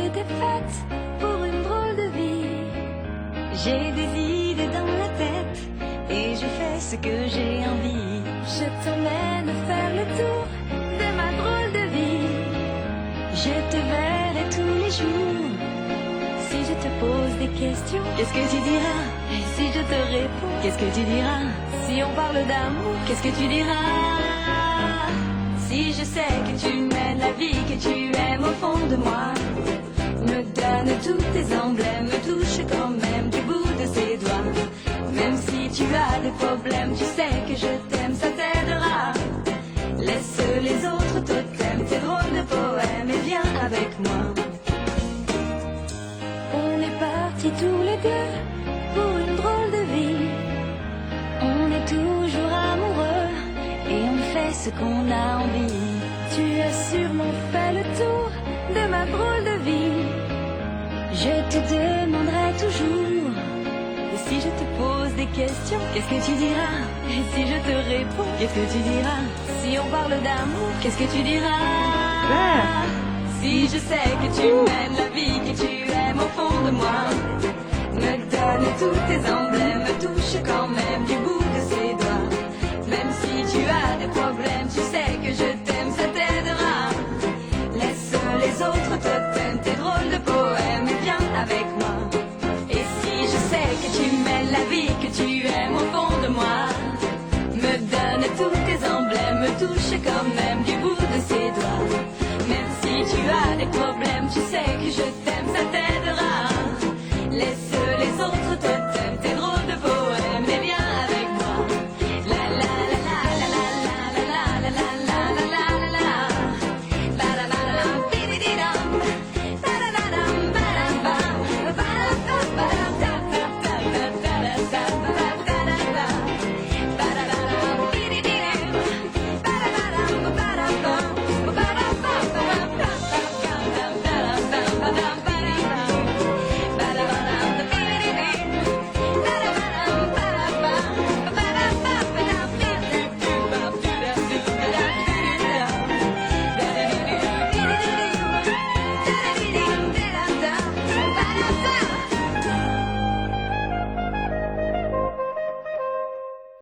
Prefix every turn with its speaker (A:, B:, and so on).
A: que t'es faite pour une drôle de vie. J'ai des idées dans la tête et je fais ce que j'ai envie. Je t'emmène faire le tour de ma drôle de vie. Je te verrai tous les jours. Si je te pose des questions, qu'est-ce que tu diras? Et si je te réponds, qu'est-ce que tu diras? Si on parle d'amour, qu'est-ce que tu diras? Si je sais que tu mènes la vie, que tu aimes au fond de moi, me donne tous tes emblèmes, me touche quand même du bout de ses doigts. Même si tu as des problèmes, tu sais que je t'aime, ça t'aidera. Laisse les autres totems, tes drôles de poèmes et viens avec moi. On est partis tous les deux pour une drôle de vie. On est toujours amoureux et on fait ce qu'on a envie. Tu as sûrement fait le tour de ma drôle de vie. Je te demanderai toujours. Et si je te pose des questions, qu'est-ce que tu diras? Et si je te réponds, qu'est-ce que tu diras? Si on parle d'amour, qu'est-ce que tu diras? Si je sais que tu mènes la vie, que tu aimes au fond de moi, me donne tous tes emblèmes, me touche quand même du bout de ses doigts. Même si tu as des problèmes, tu sais que je t'aime, ça t'aidera. Laisse les autres totems, tes drôles de poèmes et viens avec moi. Et si je sais que tu mènes la vie, que tu aimes au fond de moi, me donne tous tes emblèmes, me touche quand même du bout de ses doigts. Même si tu as des problèmes,